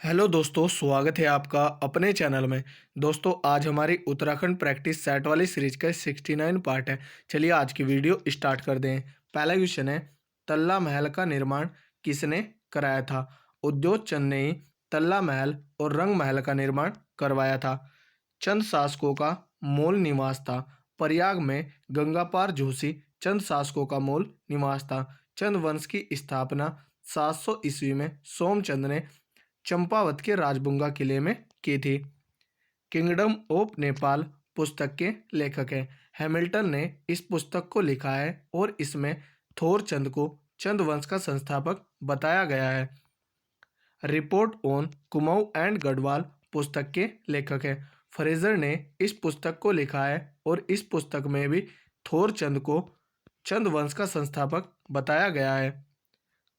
Hello दोस्तों, स्वागत है आपका अपने चैनल में। दोस्तों, आज हमारी उत्तराखंड प्रैक्टिस सेट वाली सीरीज का 69 पार्ट है। चलिए आज की वीडियो स्टार्ट कर दें। पहला क्वेश्चन है, तल्ला महल का निर्माण किसने कराया था? उद्योग चंद ने ही तल्ला महल और रंग महल का निर्माण करवाया था। चंद शासकों का मूल निवास था। प्रयाग में गंगा पार झूसी चंद शासकों का मूल निवास था। चंद वंश की स्थापना 700 ईस्वी में सोमचंद ने चंपावत के राजबुंगा किले में की थी। किंगडम ऑफ नेपाल पुस्तक के लेखक हैं। हैमिल्टन ने इस पुस्तक को लिखा है और इसमें थोरचंद को चंद वंश का संस्थापक बताया गया है। Report on Kumaon and Garhwal पुस्तक के लेखक हैं। फ्रेजर ने इस पुस्तक को लिखा है और इस पुस्तक में भी थोरचंद को चंद वंश का संस्थापक बताया गया है।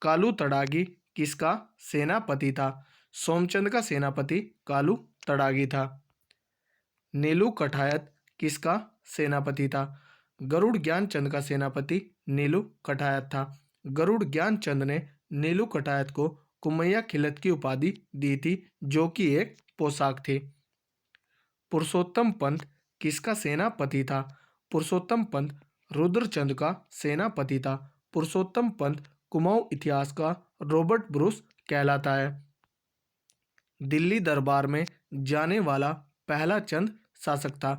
कालू तड़ागी किसका सेनापति था? सोमचंद का सेनापति कालू तड़ागी था। नीलू कठायत किसका सेनापति था? गरुड़ ज्ञानचंद का सेनापति नीलू कठायत था। गरुड़ ज्ञानचंद ने नीलू कठायत को कुमैया खिलत की उपाधि दी थी, जो कि एक पोशाक थी। पुरुषोत्तम पंत किसका सेनापति था? पुरुषोत्तम पंत रुद्रचंद का सेनापति था। पुरुषोत्तम पंत कुमाऊं इतिहास का रॉबर्ट ब्रूस कहलाता है। दिल्ली दरबार में जाने वाला पहला चंद शासक था।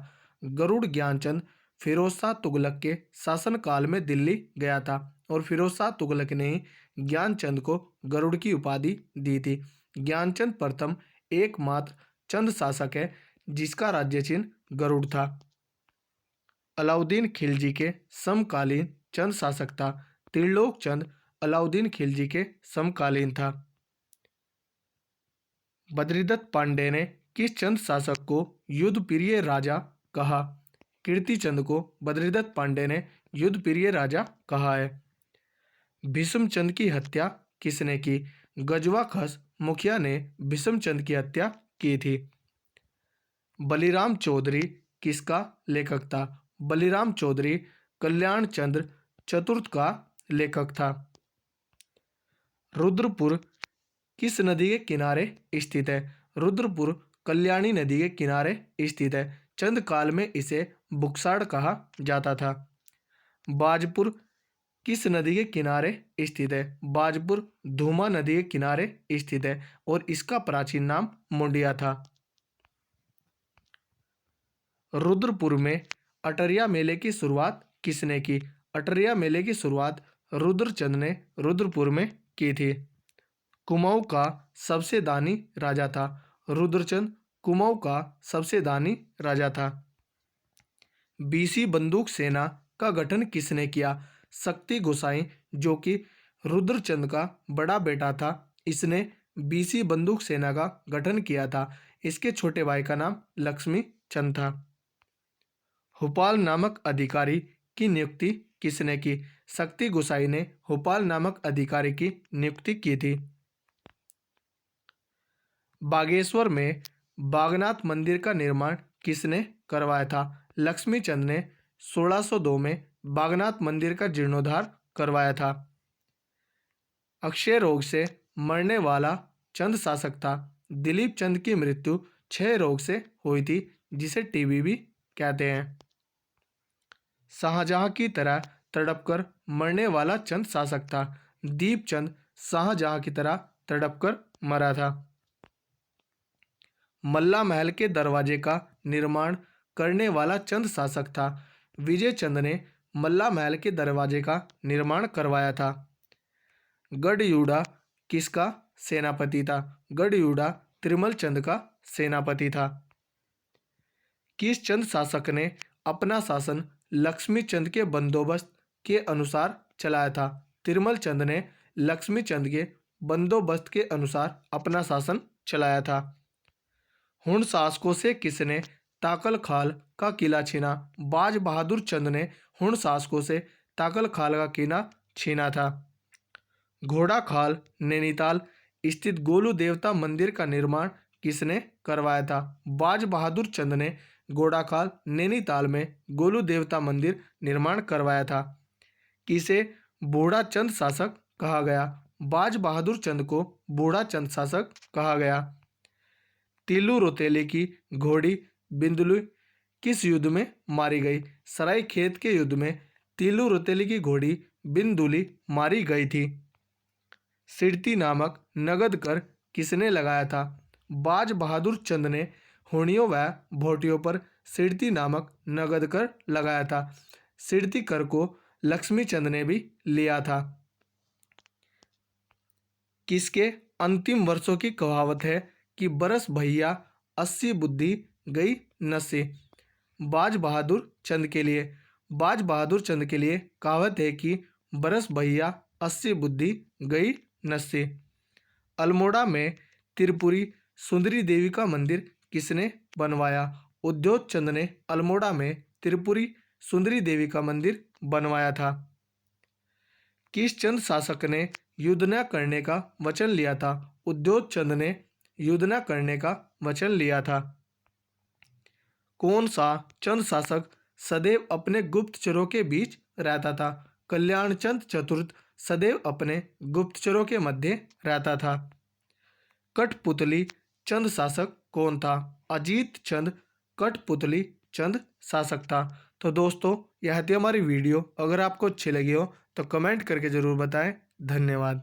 गरुड़ ज्ञानचंद फिरोज शाह तुगलक के शासनकाल में दिल्ली गया था और फिरोज शाह तुगलक ने ही ज्ञानचंद को गरुड़ की उपाधि दी थी। ज्ञानचंद प्रथम एकमात्र चंद शासक है जिसका राज्य चिन्ह गरुड़ था। अलाउद्दीन खिलजी के समकालीन चंद शासक था। त्रिलोक चंद अलाउद्दीन खिलजी के समकालीन था। बद्रीदत्त पांडे ने किस चंद शासक को युद्ध प्रिय राजा कहा? कीर्तिचंद को बद्रीदत्त पांडे ने युद्ध प्रिय राजा कहा है। भीष्मचंद की हत्या किसने की? गजवा खस मुखिया ने भीष्मचंद की हत्या की थी। बलिराम चौधरी किसका लेखक था? बलिराम चौधरी कल्याण चंद्र चतुर्थ का लेखक था। रुद्रपुर किस नदी के किनारे स्थित है? रुद्रपुर कल्याणी नदी के किनारे स्थित है। चंद काल में इसे बुक्साड़ कहा जाता था। बाजपुर किस नदी के किनारे स्थित है? बाजपुर धूमा नदी के किनारे स्थित है और इसका प्राचीन नाम मुंडिया था। रुद्रपुर में अटरिया मेले की शुरुआत किसने की? अटरिया मेले की शुरुआत रुद्रचंद ने रुद्रपुर में की थी। कुमाऊं का सबसे दानी राजा था। रुद्रचंद कुमाऊं का सबसे दानी राजा था। बीसी बंदूक सेना का गठन किसने किया? शक्ति गोसाई, जो कि रुद्रचंद का बड़ा बेटा था, इसने बीसी बंदूक सेना का गठन किया था। इसके छोटे भाई का नाम लक्ष्मी चंद था। हुपाल नामक अधिकारी की नियुक्ति किसने की? शक्ति गोसाई ने हुपाल नामक अधिकारी की नियुक्ति की थी। बागेश्वर में बागनाथ मंदिर का निर्माण किसने करवाया था? लक्ष्मी चंद ने 1602 में बागनाथ मंदिर का जीर्णोद्धार करवाया था। अक्षय रोग से मरने वाला चंद शासक था। दिलीप चंद की मृत्यु क्षय रोग से हुई थी, जिसे टीबी भी कहते हैं। शाहजहां की तरह तड़पकर मरने वाला चंद शासक था। दीपचंद शाहजहां की तरह तड़पकर मरा था। मल्ला महल के दरवाजे का निर्माण करने वाला चंद शासक था। विजय चंद ने मल्ला महल के दरवाजे का निर्माण करवाया था। गढ़यूड़ा किसका सेनापति था? गढ़यूड़ा त्रिमल चंद का सेनापति था। किस चंद शासक ने अपना शासन लक्ष्मी चंद के बंदोबस्त के अनुसार चलाया था? त्रिमल चंद ने लक्ष्मी चंद के बंदोबस्त के अनुसार अपना शासन चलाया था। हुण शासकों से किसने ताकल खाल का किला छीना? बाज बहादुर चंद ने हुण शासकों से ताकल खाल का किला छीना था। घोड़ा खाल नैनीताल स्थित गोलू देवता मंदिर का निर्माण किसने करवाया था? बाज बहादुर चंद ने घोड़ाखाल नैनीताल में गोलू देवता मंदिर निर्माण करवाया था। किसे बूढ़ा चंद शासक कहा गया? बाज बहादुर चंद को बूढ़ा चंद शासक कहा गया। तीलू रोतेले की घोड़ी बिंदुली किस युद्ध में मारी गई? सराय खेत के युद्ध में तीलू रोतेले की घोड़ी बिंदुली मारी गई थी। सिरती नामक नगद कर किसने लगाया था? बाज बहादुर चंद ने होड़ियों व भोटियों पर सिरती नामक नगद कर लगाया था। सिरती कर को लक्ष्मी चंद ने भी लिया था। किसके अंतिम वर्षों की कहावत है कि बरस भैया 80 बुद्धि गई नस्सी? बाज बहादुर चंद के लिए। बाज बहादुर चंद के लिए कहावत है कि बरस भैया 80 बुद्धि गई नस्सी। अल्मोड़ा में त्रिपुरी सुंदरी देवी का मंदिर किसने बनवाया? उद्योग चंद ने अल्मोड़ा में त्रिपुरी सुंदरी देवी का मंदिर बनवाया था। किस चंद शासक ने युद्ध न करने का वचन लिया था? उद्योग चंद ने युद्ध न करने का वचन लिया था। कौन सा चंद शासक सदैव अपने गुप्तचरों के बीच रहता था? कल्याण चंद चतुर्थ सदैव अपने गुप्तचरों के मध्य रहता था। कठपुतली चंद शासक कौन था? अजीत चंद कठपुतली चंद शासक था। तो दोस्तों, यह थी हमारी वीडियो। अगर आपको अच्छी लगी हो तो कमेंट करके ज़रूर बताएं। धन्यवाद।